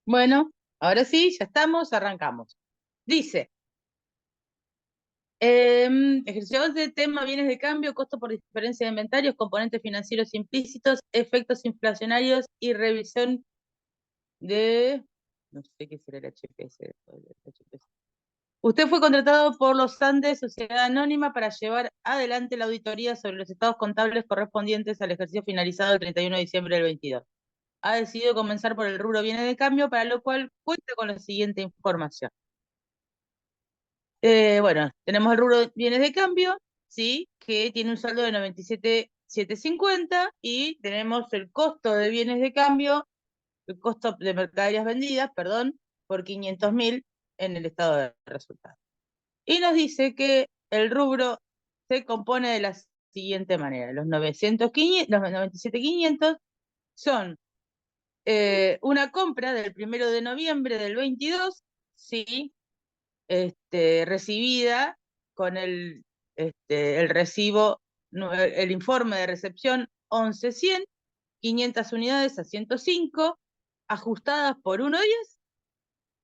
Bueno, ahora sí, ya estamos, arrancamos. Dice, ejercicio de tema bienes de cambio, costo por diferencia de inventarios, componentes financieros implícitos, efectos inflacionarios y revisión de... No sé qué será el HPS. Usted fue contratado por los Andes, Sociedad Anónima, para llevar adelante la auditoría sobre los estados contables correspondientes al ejercicio finalizado el 31 de diciembre del 22. Ha decidido comenzar por el rubro bienes de cambio, para lo cual cuenta con la siguiente información. Bueno, tenemos el rubro bienes de cambio, ¿sí? Que tiene un saldo de 97.750 y tenemos el costo de bienes de cambio, el costo de mercaderías vendidas, perdón, por 500.000 en el estado de resultados. Y nos dice que el rubro se compone de la siguiente manera. Los 97.500 son una compra del 1 de noviembre del 22, ¿sí? Recibida con el recibo, el informe de recepción 11.100, 500 unidades a 105, ajustadas por 1.10,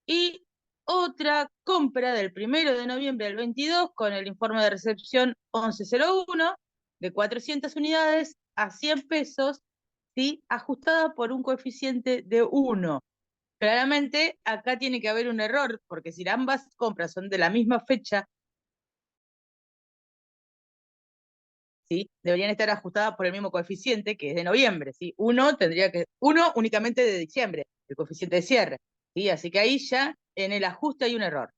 y otra compra del 1 de noviembre del 22 con el informe de recepción 11.01 de 400 unidades a 100 pesos, ¿sí? Ajustada por un coeficiente de 1. Claramente, acá tiene que haber un error, porque si ambas compras son de la misma fecha, ¿sí? Deberían estar ajustadas por el mismo coeficiente, que es de noviembre, ¿sí? Uno únicamente de diciembre, el coeficiente de cierre, ¿sí? Así que ahí ya en el ajuste hay un error.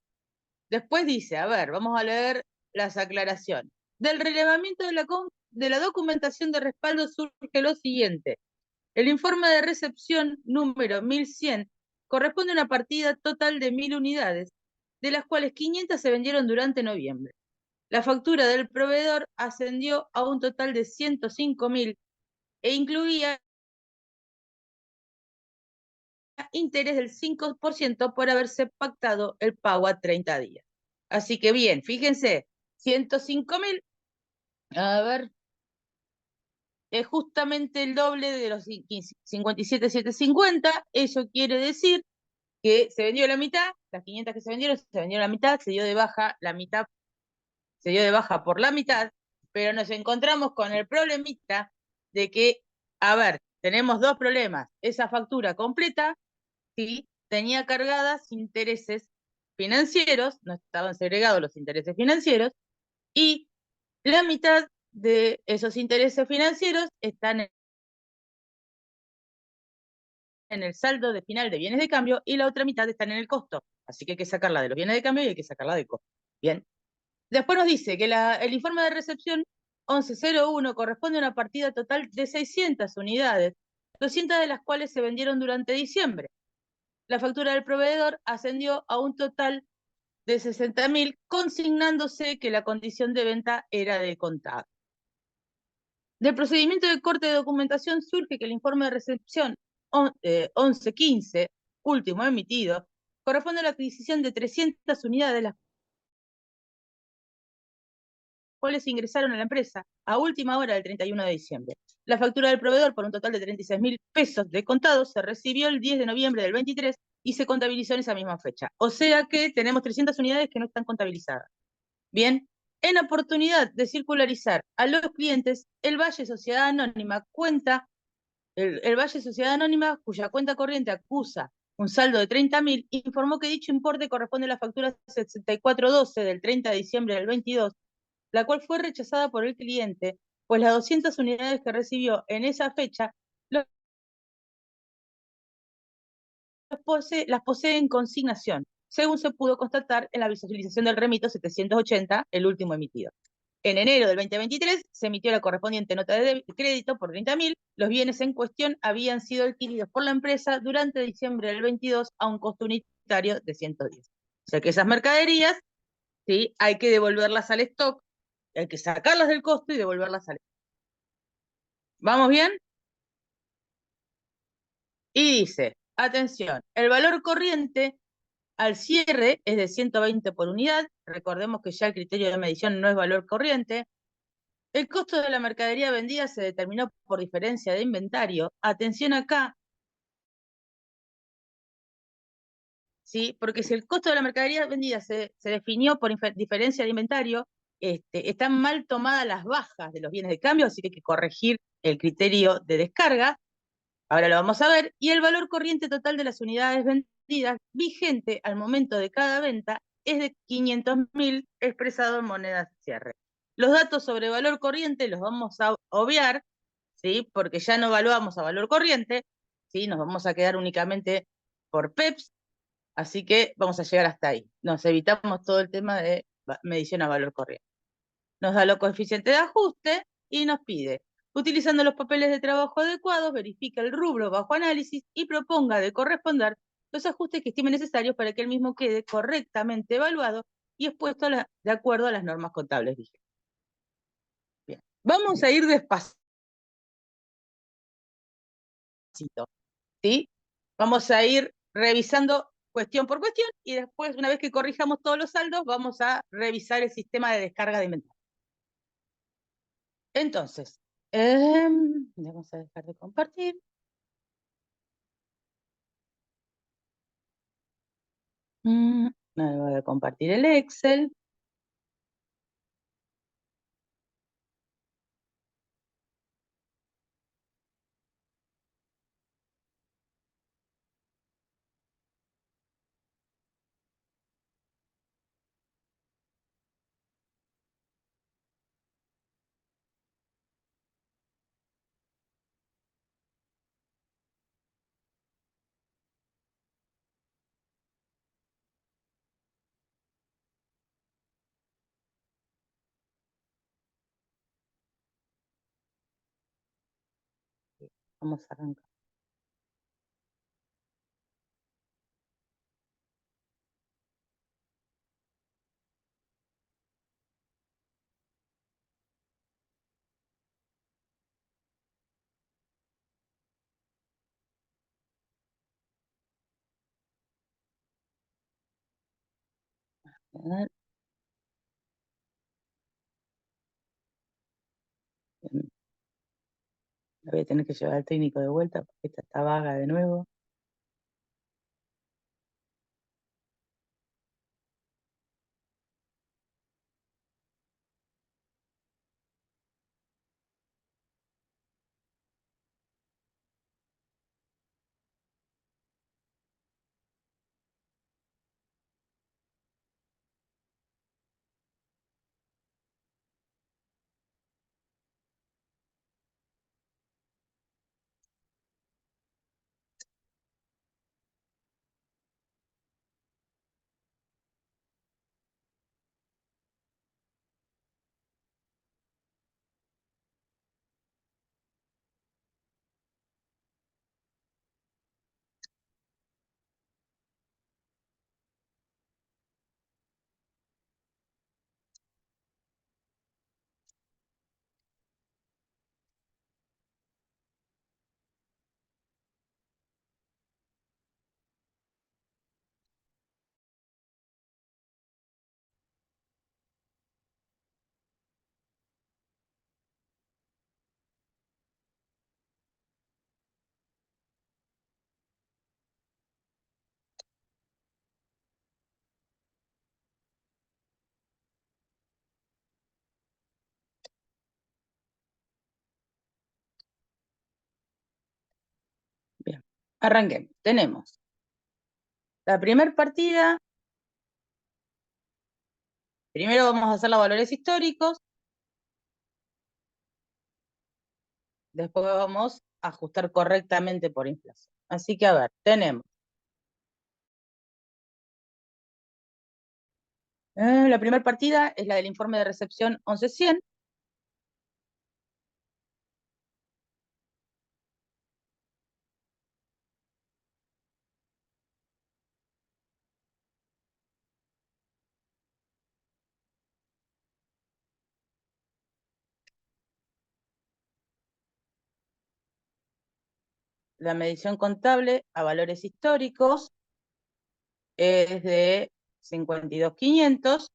Después dice, a ver, vamos a leer las aclaraciones. Del relevamiento de la documentación de respaldo surge lo siguiente. El informe de recepción número 1100 corresponde a una partida total de 1.000 unidades, de las cuales 500 se vendieron durante noviembre. La factura del proveedor ascendió a un total de 105.000 e incluía interés del 5% por haberse pactado el pago a 30 días. Así que bien, fíjense, 105.000, a ver, es justamente el doble de los 57.750. Eso quiere decir que se vendió la mitad, las 500 que se vendieron la mitad, se dio de baja la mitad, se dio de baja por la mitad, pero nos encontramos con el problemita de que, a ver, tenemos dos problemas. Esa factura completa, sí, tenía cargadas intereses financieros, no estaban segregados los intereses financieros, y la mitad de esos intereses financieros están en el saldo de final de bienes de cambio y la otra mitad está en el costo. Así que hay que sacarla de los bienes de cambio y hay que sacarla del costo. Bien. Después nos dice que el informe de recepción 1101 corresponde a una partida total de 600 unidades, 200 de las cuales se vendieron durante diciembre. La factura del proveedor ascendió a un total de 60.000, consignándose que la condición de venta era de contado. Del procedimiento de corte de documentación surge que el informe de recepción 1115, último emitido, corresponde a la adquisición de 300 unidades, las cuales ingresaron a la empresa a última hora del 31 de diciembre. La factura del proveedor por un total de 36.000 pesos de contado se recibió el 10 de noviembre del 23 y se contabilizó en esa misma fecha. O sea que tenemos 300 unidades que no están contabilizadas. Bien, en oportunidad de circularizar a los clientes, el Valle Sociedad Anónima el Valle Sociedad Anónima, cuya cuenta corriente acusa un saldo de 30.000, informó que dicho importe corresponde a la factura 6412 del 30 de diciembre del 22, la cual fue rechazada por el cliente, pues las 200 unidades que recibió en esa fecha las posee en consignación, según se pudo constatar en la visualización del remito 780, el último emitido. En enero del 2023 se emitió la correspondiente nota de crédito por 30.000. Los bienes en cuestión habían sido adquiridos por la empresa durante diciembre del 22 a un costo unitario de 110. O sea que esas mercaderías, ¿sí? Hay que devolverlas al stock, hay que sacarlas del costo y devolverlas al stock. ¿Vamos bien? Y dice, atención, el valor corriente al cierre es de 120 por unidad. Recordemos que ya el criterio de medición no es valor corriente. El costo de la mercadería vendida se determinó por diferencia de inventario. Atención acá, ¿sí? Porque si el costo de la mercadería vendida se definió por diferencia de inventario, están mal tomadas las bajas de los bienes de cambio, así que hay que corregir el criterio de descarga. Ahora lo vamos a ver. Y el valor corriente total de las unidades vendidas vigente al momento de cada venta es de 500.000 expresado en monedas de cierre. Los datos sobre valor corriente los vamos a obviar, ¿sí? Porque ya no evaluamos a valor corriente, ¿sí? Nos vamos a quedar únicamente por PEPS, así que vamos a llegar hasta ahí. Nos evitamos todo el tema de medición a valor corriente. Nos da los coeficientes de ajuste y nos pide, utilizando los papeles de trabajo adecuados, verifica el rubro bajo análisis y proponga de corresponder los ajustes que estime necesarios para que el mismo quede correctamente evaluado y expuesto de acuerdo a las normas contables vigentes. Bien, vamos a ir despacito, ¿sí? Vamos a ir revisando cuestión por cuestión y después, una vez que corrijamos todos los saldos, vamos a revisar el sistema de descarga de inventario. Entonces, vamos a dejar de compartir. Me voy a compartir el Excel. Vamos a arrancar. La voy a tener que llevar al técnico de vuelta porque esta está vaga de nuevo. Bien, arranquemos. Tenemos la primera partida. Primero vamos a hacer los valores históricos. Después vamos a ajustar correctamente por inflación. Así que, a ver, tenemos. La primera partida es la del informe de recepción 1100. La medición contable a valores históricos es de 52.500.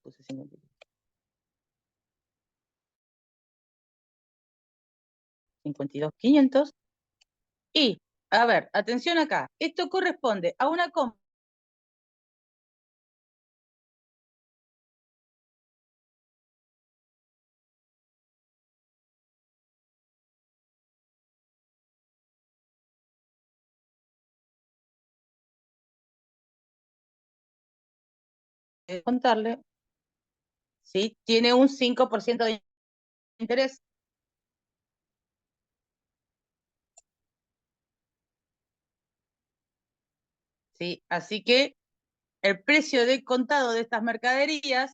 Puse 52.500. Y A ver, atención acá. Esto corresponde a una compra contarle, ¿sí? Tiene un 5% de interés. ¿Sí? Así que el precio de contado de estas mercaderías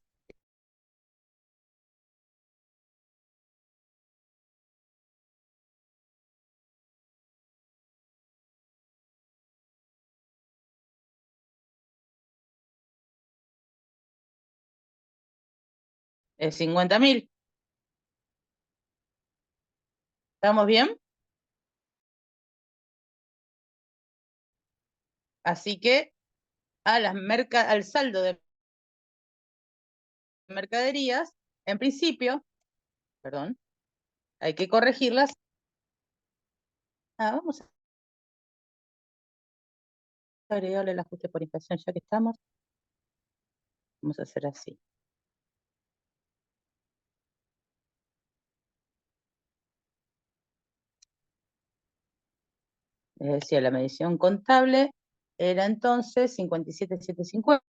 es 50.000. ¿Estamos bien? Así que al saldo de mercaderías, en principio, perdón, hay que corregirlas. Vamos a agregarle el ajuste por inflación ya que estamos. Vamos a hacer así. Les decía, la medición contable era entonces 57.750.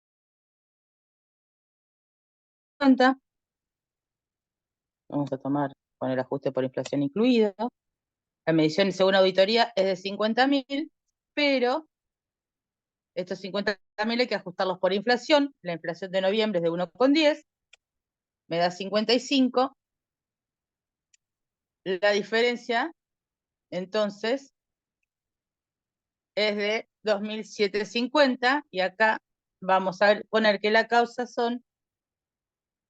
Vamos a tomar con el ajuste por inflación incluido. La medición según auditoría es de 50.000, pero estos 50.000 hay que ajustarlos por inflación. La inflación de noviembre es de 1,10, me da 55. La diferencia, entonces, es de 2.750 y acá vamos a poner que la causa son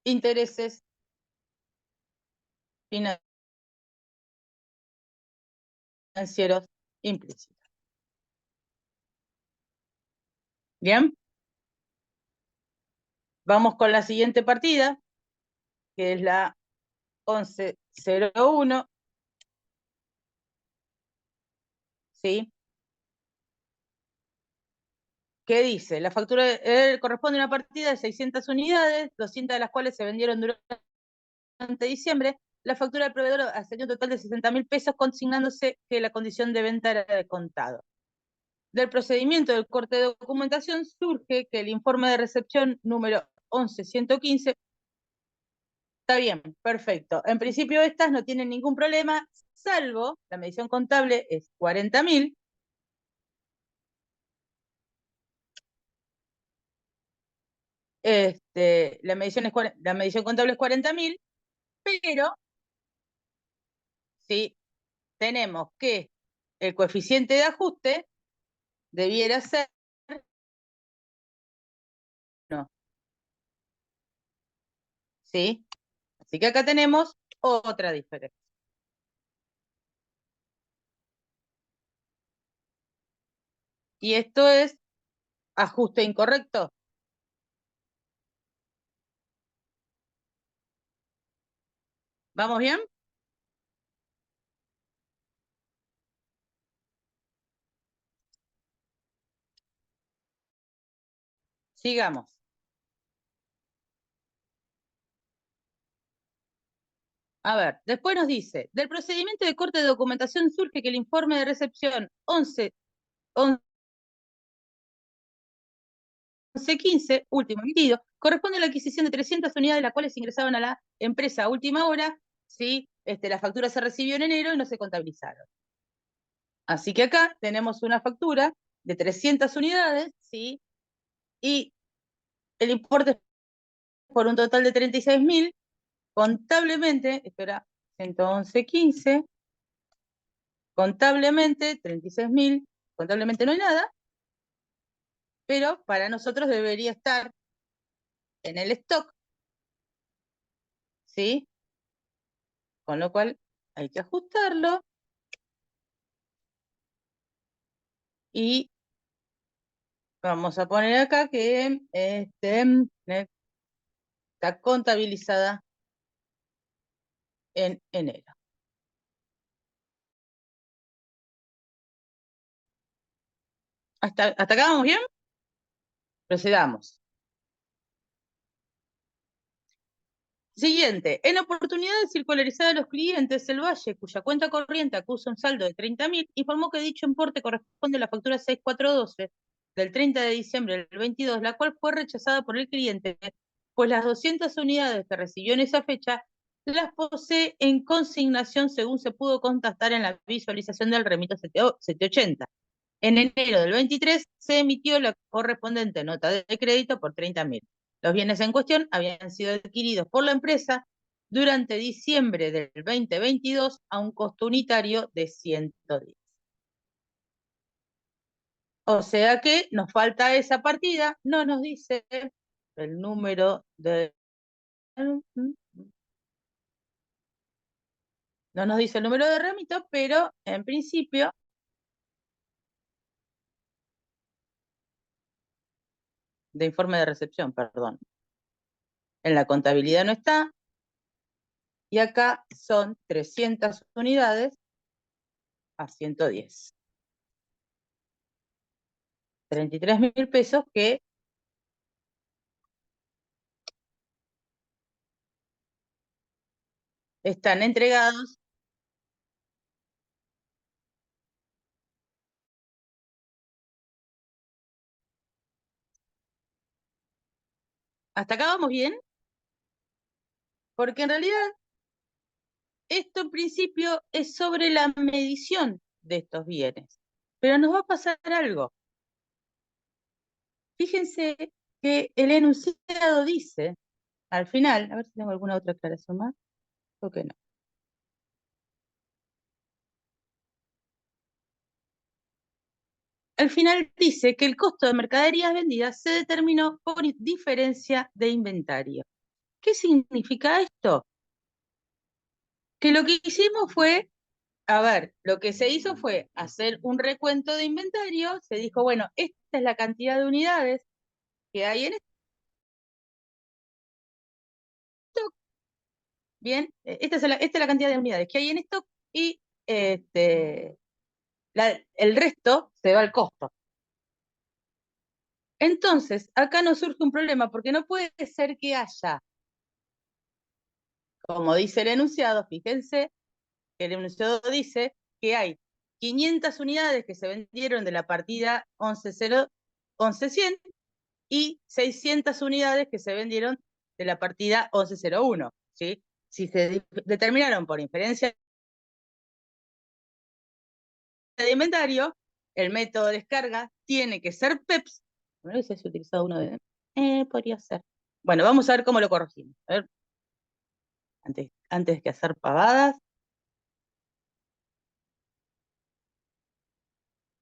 intereses financieros implícitos. Bien, vamos con la siguiente partida, que es la 1101, ¿sí? ¿Qué dice? La factura corresponde a una partida de 600 unidades, 200 de las cuales se vendieron durante diciembre. La factura del proveedor ascendió un total de 60.000 pesos, consignándose que la condición de venta era de contado. Del procedimiento del corte de documentación surge que el informe de recepción número 11.115 está bien, perfecto. En principio estas no tienen ningún problema, salvo la medición contable es 40.000. La medición contable es 40.000, pero ¿sí? Tenemos que el coeficiente de ajuste debiera ser no, ¿sí? Así que acá tenemos otra diferencia. Y esto es ajuste incorrecto. ¿Vamos bien? Sigamos. A ver, después nos dice, del procedimiento de corte de documentación surge que el informe de recepción 11.15, último emitido, corresponde a la adquisición de 300 unidades, las cuales ingresaban a la empresa a última hora, ¿sí? La factura se recibió en enero y no se contabilizaron. Así que acá tenemos una factura de 300 unidades, ¿sí? Y el importe es por un total de 36.000. Contablemente, esto era 111.15, contablemente 36.000, contablemente no hay nada, pero para nosotros debería estar en el stock, ¿sí? Con lo cual hay que ajustarlo y vamos a poner acá que está contabilizada en enero. ¿Hasta acá vamos bien? Procedamos. Siguiente. En oportunidad de circularizar a los clientes, el Valle, cuya cuenta corriente acusa un saldo de 30.000, informó que dicho importe corresponde a la factura 6412 del 30 de diciembre del 22, la cual fue rechazada por el cliente, pues las 200 unidades que recibió en esa fecha las posee en consignación según se pudo constatar en la visualización del remito 780. En enero del 23 se emitió la correspondiente nota de crédito por 30.000. Los bienes en cuestión habían sido adquiridos por la empresa durante diciembre del 2022 a un costo unitario de 110. O sea que nos falta esa partida, no nos dice el número de... No nos dice el número de remito, pero en principio de informe de recepción, perdón. En la contabilidad no está, y acá son 300 unidades a 110. 33.000 pesos que están entregados. ¿Hasta acá vamos bien? Porque en realidad esto en principio es sobre la medición de estos bienes. Pero nos va a pasar algo. Fíjense que el enunciado dice, al final, a ver si tengo alguna otra aclaración más, o que no. Al final dice que el costo de mercaderías vendidas se determinó por diferencia de inventario. ¿Qué significa esto? Que lo que hicimos fue, a ver, lo que se hizo fue hacer un recuento de inventario, se dijo, bueno, esta es la cantidad de unidades que hay en stock, bien, esta es la cantidad de unidades que hay en stock y el resto se va al costo. Entonces, acá nos surge un problema, porque no puede ser que haya, como dice el enunciado, fíjense, que el enunciado dice que hay 500 unidades que se vendieron de la partida 11.100 y 600 unidades que se vendieron de la partida 11.01, ¿sí? Si se determinaron por inferencia de inventario, el método de descarga tiene que ser PEPS. No sé si he utilizado uno de... podría ser. Bueno, vamos a ver cómo lo corregimos. A ver, antes que hacer pavadas,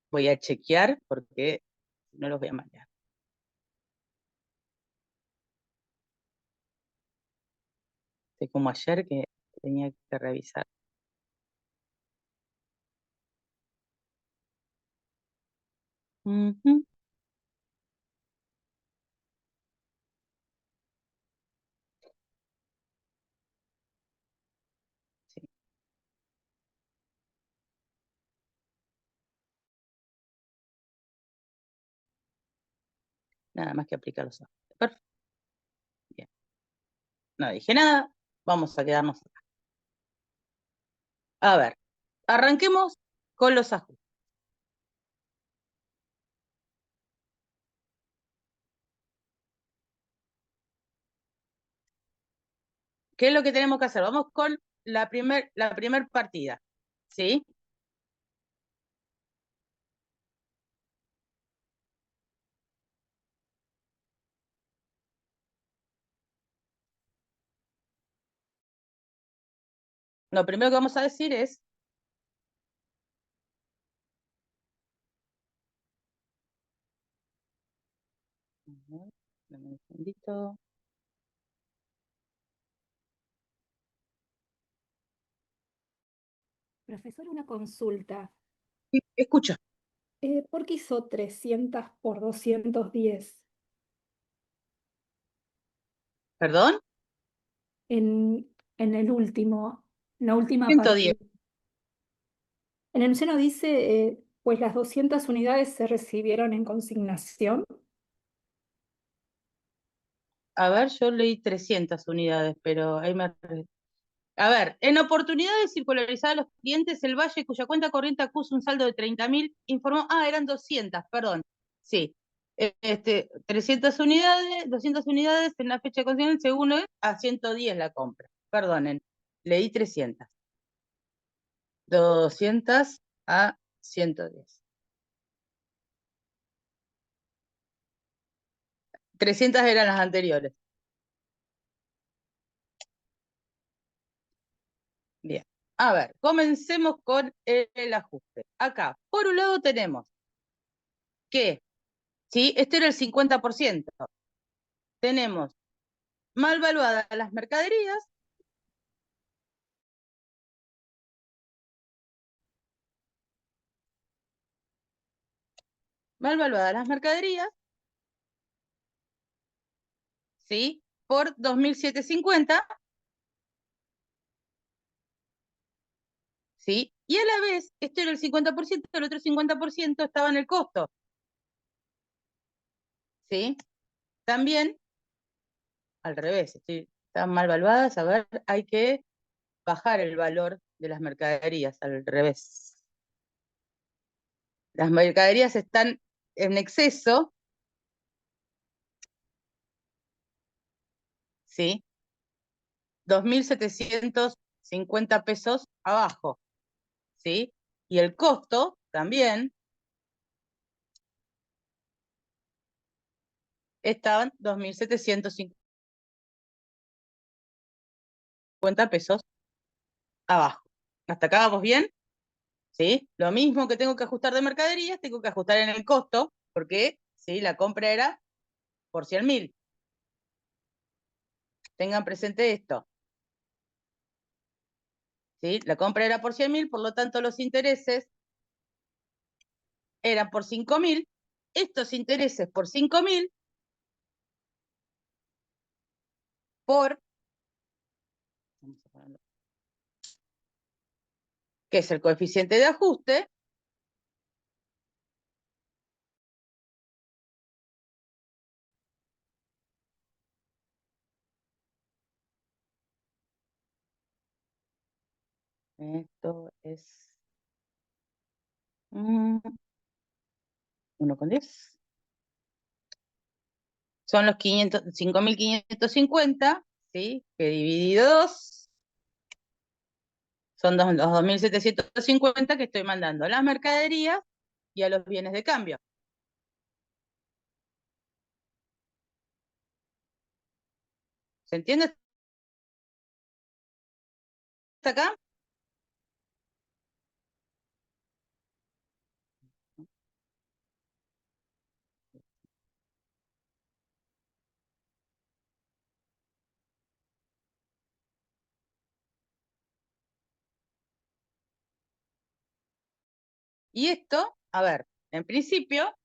voy a chequear porque no los voy a mandar. Es como ayer que tenía que revisar. Sí, nada más que aplicar los ajustes. Perfecto. Bien. No dije nada, vamos a quedarnos acá. A ver, arranquemos con los ajustes. ¿Qué es lo que tenemos que hacer? Vamos con la primer partida, ¿sí? Lo primero que vamos a decir es... Dame un segundito. Profesor, una consulta. Sí, escucho. ¿Por qué hizo 300 por 210? ¿Perdón? En el último, la última 110. partida. En el seno dice pues las 200 unidades se recibieron en consignación. A ver, yo leí 300 unidades, pero ahí me... A ver, en oportunidades circularizadas a los clientes, el Valle, cuya cuenta corriente acusa un saldo de 30.000, informó, eran 200, perdón, sí. 300 unidades, 200 unidades en la fecha de consignación, según a 110 la compra. Perdonen, leí 300. 200 a 110. 300 eran las anteriores. Bien. A ver, comencemos con el ajuste. Acá, por un lado tenemos que, ¿sí? Este era el 50%. Tenemos mal valuadas las mercaderías, mal valuadas las mercaderías, ¿sí? Por 2.750, ¿sí? Y a la vez, esto era el 50%, el otro 50% estaba en el costo, ¿sí? También, al revés, están mal valuadas, a ver, hay que bajar el valor de las mercaderías, al revés. Las mercaderías están en exceso, ¿sí? 2.750 pesos abajo, ¿sí? Y el costo también estaban 2.750 pesos abajo. ¿Hasta acá vamos bien? ¿Sí? Lo mismo que tengo que ajustar de mercaderías, tengo que ajustar en el costo, porque ¿sí? La compra era por 100.000. Tengan presente esto. ¿Sí? La compra era por 100.000, por lo tanto los intereses eran por 5.000. Estos intereses por 5.000 por, que es el coeficiente de ajuste, esto es 1,10. Son los 5.550, ¿sí? Que dividido 2 son los 2.750 que estoy mandando a las mercaderías y a los bienes de cambio. ¿Se entiende hasta acá? Y esto, a ver, en principio,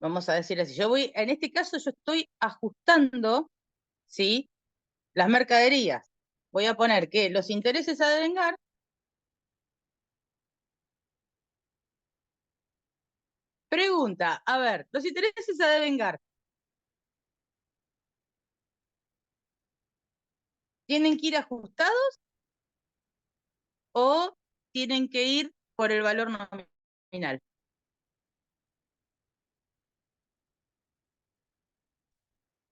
vamos a decir así, en este caso yo estoy ajustando, ¿sí? Las mercaderías. Voy a poner que los intereses a devengar pregunta, a ver, los intereses a devengar, ¿tienen que ir ajustados o tienen que ir por el valor nominal?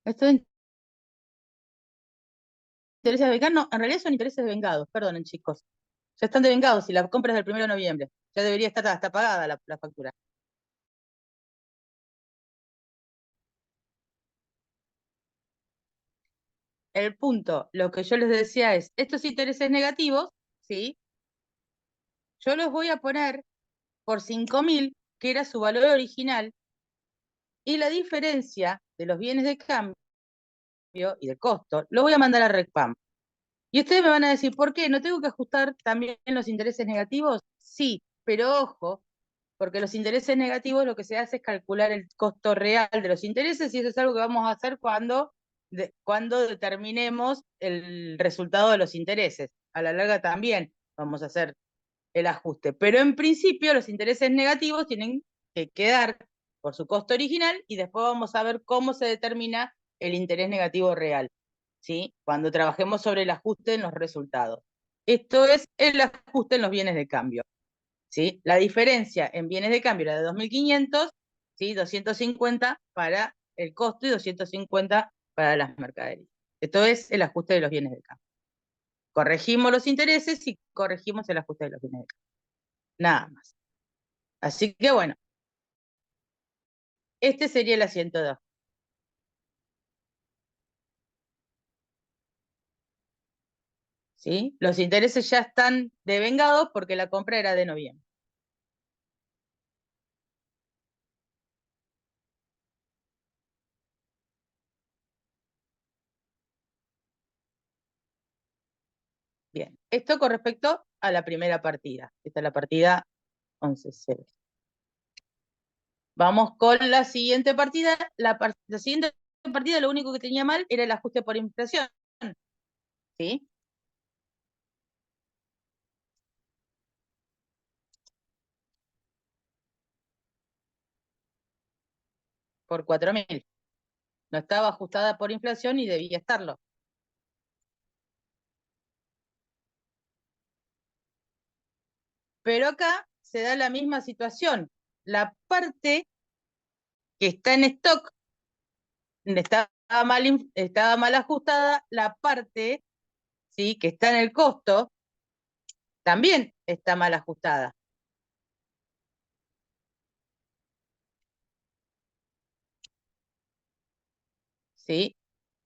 Esto de intereses a devengar, no, en realidad son intereses devengados, perdonen chicos. Ya están devengados y la compra es del 1 de noviembre. Ya debería estar hasta pagada la factura. El punto, lo que yo les decía es, estos intereses negativos, ¿sí? Yo los voy a poner por 5.000, que era su valor original, y la diferencia de los bienes de cambio y de costo, lo voy a mandar a RECPAM. Y ustedes me van a decir, ¿por qué? ¿No tengo que ajustar también los intereses negativos? Sí, pero ojo, porque los intereses negativos lo que se hace es calcular el costo real de los intereses y eso es algo que vamos a hacer cuando determinemos el resultado de los intereses. A la larga también vamos a hacer el ajuste. Pero en principio los intereses negativos tienen que quedar por su costo original y después vamos a ver cómo se determina el interés negativo real, ¿sí? Cuando trabajemos sobre el ajuste en los resultados. Esto es el ajuste en los bienes de cambio, ¿sí? La diferencia en bienes de cambio era de 2.500, ¿sí? 250 para el costo y 250 para las mercaderías. Esto es el ajuste de los bienes de cambio. Corregimos los intereses y corregimos el ajuste de los bienes de cambio. Nada más. Así que bueno, este sería el asiento 2. ¿Sí? Los intereses ya están devengados porque la compra era de noviembre. Bien, esto con respecto a la primera partida. Esta es la partida 11.0. Vamos con la siguiente partida. La siguiente partida lo único que tenía mal era el ajuste por inflación. ¿Sí? Por 4.000. No estaba ajustada por inflación y debía estarlo. Pero acá se da la misma situación. La parte que está en stock estaba mal ajustada, la parte, ¿sí?, que está en el costo también está mal ajustada. ¿Sí?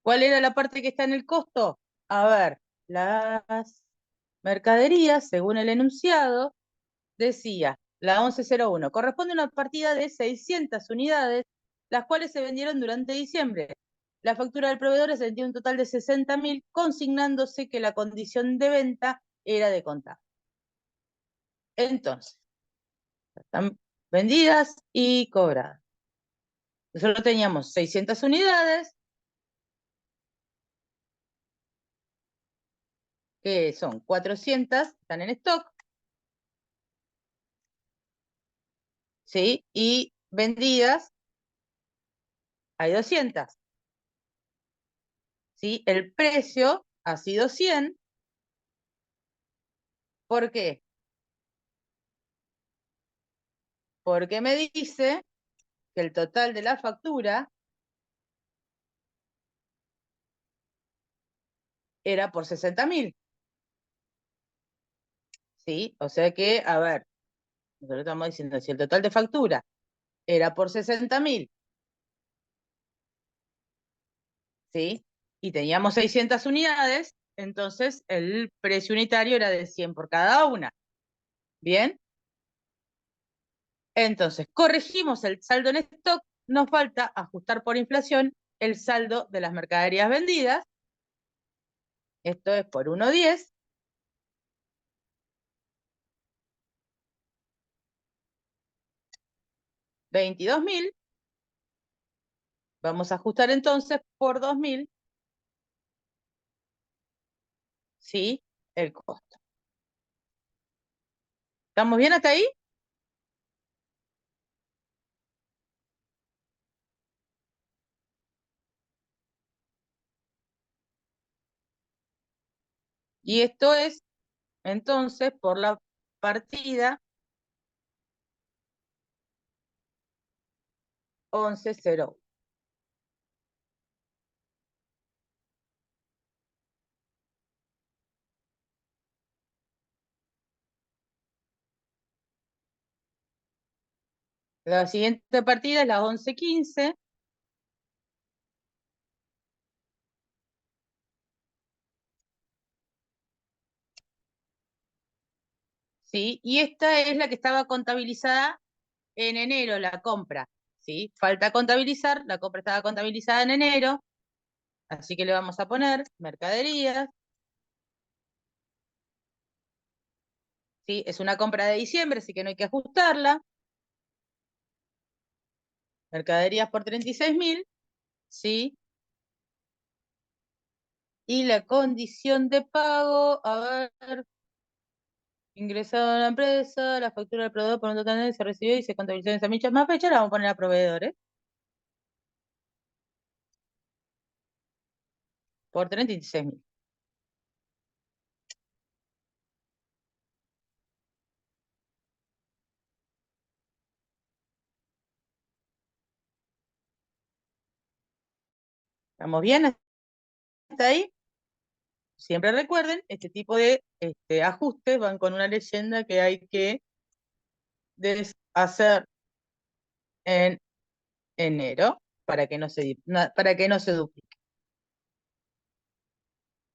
¿Cuál era la parte que está en el costo? A ver, las mercaderías, según el enunciado, decía, la 1101, corresponde a una partida de 600 unidades, las cuales se vendieron durante diciembre. La factura del proveedor se vendió un total de 60.000, consignándose que la condición de venta era de contar. Entonces, están vendidas y cobradas. Nosotros teníamos 600 unidades, que son 400, están en stock, ¿sí? Y vendidas hay 200, ¿sí? El precio ha sido 100. ¿Por qué? Porque me dice que el total de la factura era por 60.000, ¿sí? O sea que, a ver, nosotros estamos diciendo, si el total de factura era por 60.000, ¿sí? Y teníamos 600 unidades, entonces el precio unitario era de 100 por cada una. ¿Bien? Entonces, corregimos el saldo en stock, nos falta ajustar por inflación el saldo de las mercaderías vendidas. Esto es por 1.10. 22.000. Vamos a ajustar entonces por 2.000, ¿sí? El costo. ¿Estamos bien hasta ahí? Y esto es, entonces, por la partida 11.0. La siguiente partida es la 11.15. ¿Sí? Y esta es la que estaba contabilizada en enero, la compra, ¿sí? Falta contabilizar, la compra estaba contabilizada en enero, así que le vamos a poner mercaderías, ¿sí? Es una compra de diciembre, así que no hay que ajustarla. Mercaderías por 36.000, ¿sí? Y la condición de pago, a ver, Ingresado a la empresa, la factura del proveedor por un total se recibió y se contabilizó en esa misma fecha, la vamos a poner a proveedores por 36.000. ¿Estamos bien hasta ahí? Siempre recuerden, este tipo de ajustes van con una leyenda que hay que hacer en enero para que no se duplique.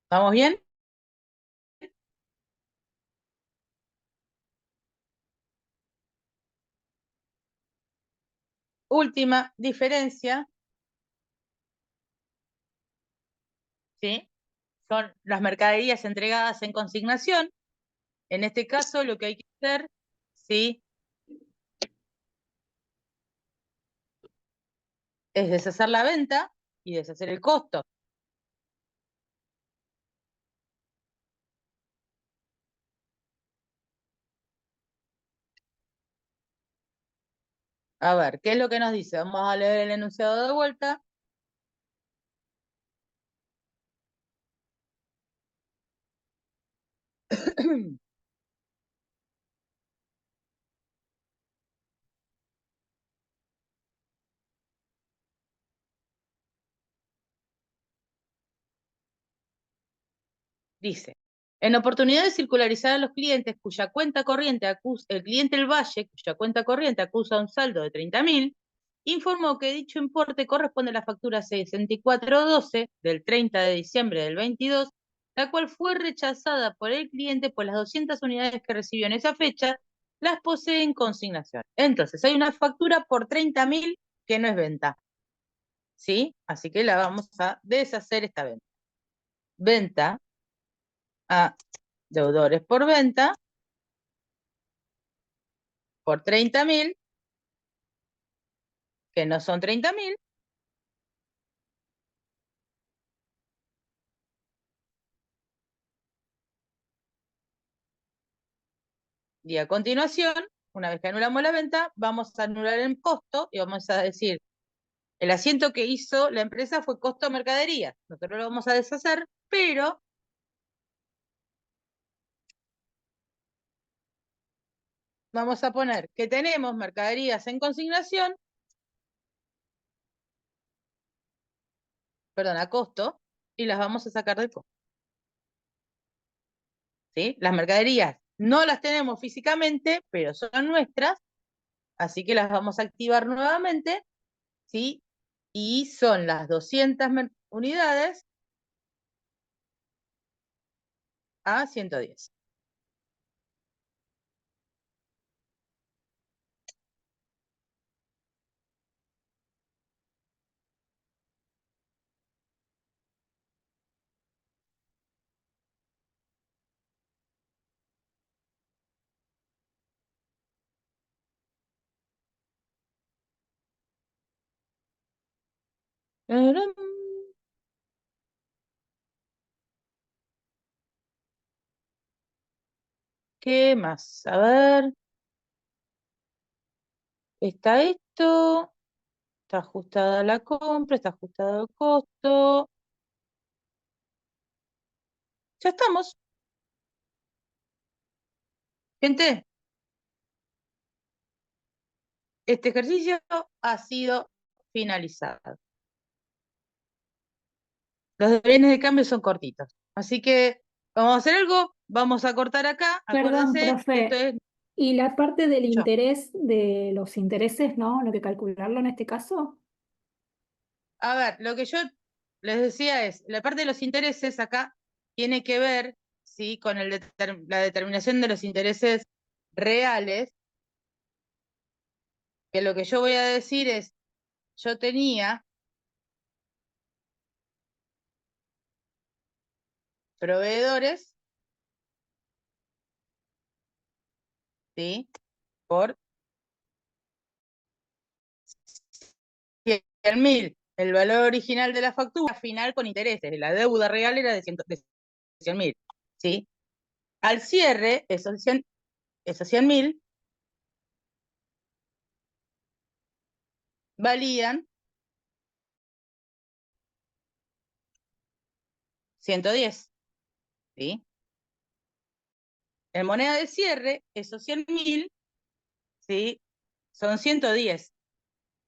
¿Estamos bien? Última diferencia, ¿sí? Son las mercaderías entregadas en consignación. En este caso, lo que hay que hacer, ¿sí? Es deshacer la venta y deshacer el costo. A ver, ¿qué es lo que nos dice? Vamos a leer el enunciado de vuelta. Dice, en oportunidad de circularizar a los clientes cuya cuenta corriente acusa, el cliente El Valle, cuya cuenta corriente acusa un saldo de 30.000, informó que dicho importe corresponde a la factura 6412 del 30 de diciembre del 22, la cual fue rechazada por el cliente, pues las 200 unidades que recibió en esa fecha las posee en consignación. Entonces, hay una factura por 30.000 que no es venta, ¿sí? Así que la vamos a deshacer esta venta. Venta a deudores por venta por 30.000, que no son 30.000, y a continuación, una vez que anulamos la venta, vamos a anular el costo y vamos a decir, el asiento que hizo la empresa fue costo de mercadería. Nosotros lo vamos a deshacer, pero vamos a poner que tenemos mercaderías en consignación, perdón, a costo, y las vamos a sacar del costo. ¿Sí? Las mercaderías no las tenemos físicamente, pero son nuestras, así que las vamos a activar nuevamente, ¿sí? Y son las 200 unidades a 110. ¿Qué más? A ver. Está esto. Está ajustada la compra, está ajustado el costo. Ya estamos. Gente, este ejercicio ha sido finalizado. Los de bienes de cambio son cortitos. Así que vamos a hacer algo. Vamos a cortar acá. Perdón, Acuérdense que esto profe. es Y la parte del mucho. interés, de los intereses, ¿no? Lo que calcularlo en este caso. A ver, lo que yo les decía es, la parte de los intereses acá tiene que ver, ¿sí? Con la determinación de los intereses reales, que lo que yo voy a decir es, yo tenía proveedores, ¿sí? Por 100.000. El valor original de la factura final con intereses. La deuda real era de 100.000, ¿sí? Al cierre, esos 100.000 valían 110, ¿sí? En moneda de cierre, esos 100.000, ¿sí? Son 110.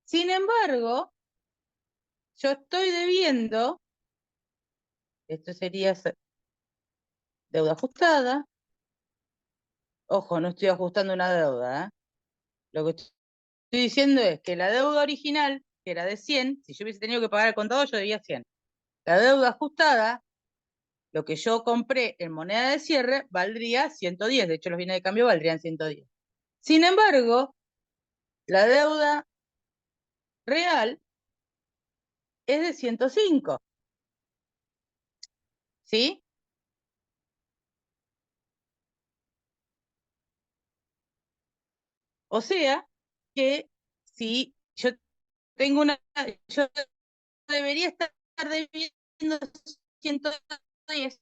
Sin embargo, yo estoy debiendo, esto sería deuda ajustada. Ojo, no estoy ajustando una deuda, ¿eh? Lo que estoy diciendo es que la deuda original, que era de 100, si yo hubiese tenido que pagar al contador, yo debía 100. La deuda ajustada, lo que yo compré en moneda de cierre, valdría 110. De hecho, los bienes de cambio valdrían 110. Sin embargo, la deuda real es de 105. ¿Sí? O sea, que si yo tengo yo debería estar debiendo 110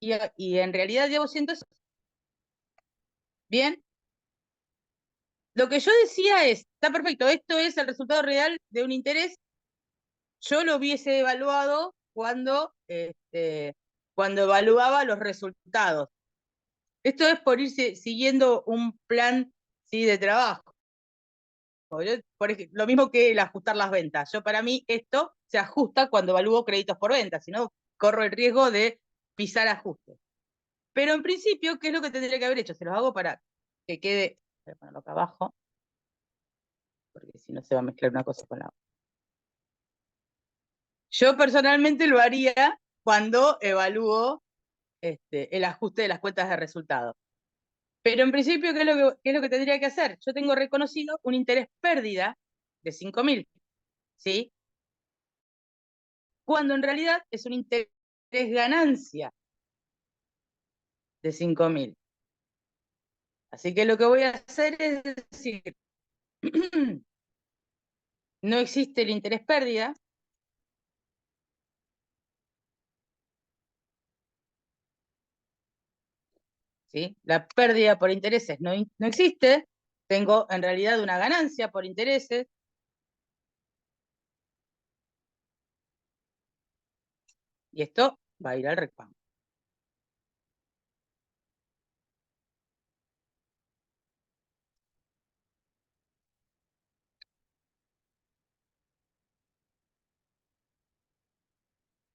y en realidad llevo 100. Bien, lo que yo decía es, está perfecto, esto es el resultado real de un interés. Yo lo hubiese evaluado cuando evaluaba los resultados. Esto es por ir siguiendo un plan, ¿sí?, de trabajo. Por ejemplo, lo mismo que el ajustar las ventas. Para mí esto se ajusta cuando evalúo créditos por venta, si no corro el riesgo de pisar ajustes. Pero en principio, ¿qué es lo que tendría que haber hecho? Se los hago para que quede, voy a ponerlo acá abajo, porque si no se va a mezclar una cosa con la otra. Yo personalmente lo haría cuando evalúo el ajuste de las cuentas de resultados. Pero en principio, ¿qué es lo que tendría que hacer? Yo tengo reconocido un interés pérdida de 5.000, ¿sí? Cuando en realidad es un interés ganancia de 5.000. Así que lo que voy a hacer es decir, no existe el interés pérdida, ¿sí? La pérdida por intereses no existe, tengo en realidad una ganancia por intereses, y esto va a ir al reclamo.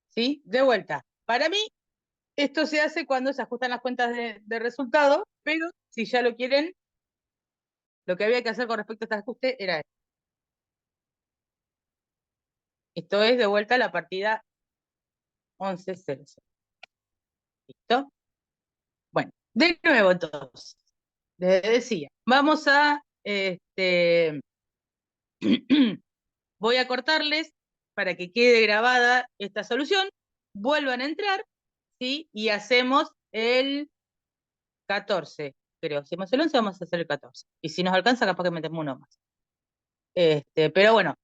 ¿Sí? De vuelta. Para mí, esto se hace cuando se ajustan las cuentas de resultados, pero si ya lo quieren, lo que había que hacer con respecto a este ajuste era esto. Esto es de vuelta la partida 11.00. ¿Listo? Bueno, de nuevo entonces, les decía, vamos a, voy a cortarles para que quede grabada esta solución, vuelvan a entrar, ¿sí? Y hacemos el 14, creo. Si hacemos el 11, vamos a hacer el 14. Y si nos alcanza, capaz que metemos uno más. Pero bueno,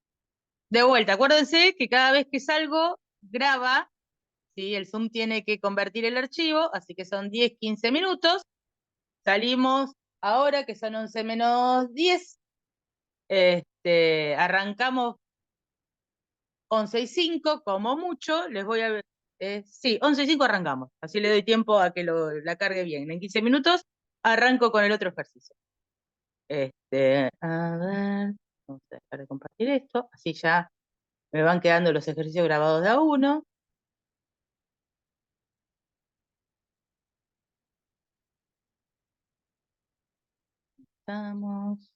de vuelta, acuérdense que cada vez que salgo, graba, ¿sí? El Zoom tiene que convertir el archivo, así que son 10, 15 minutos. Salimos ahora, que son 11 menos 10. Arrancamos 11:05, como mucho, les voy a ver. Sí, 11:05 arrancamos. Así le doy tiempo a que la cargue bien. En 15 minutos arranco con el otro ejercicio. A ver, vamos a dejar de compartir esto. Así ya me van quedando los ejercicios grabados de a uno. Estamos.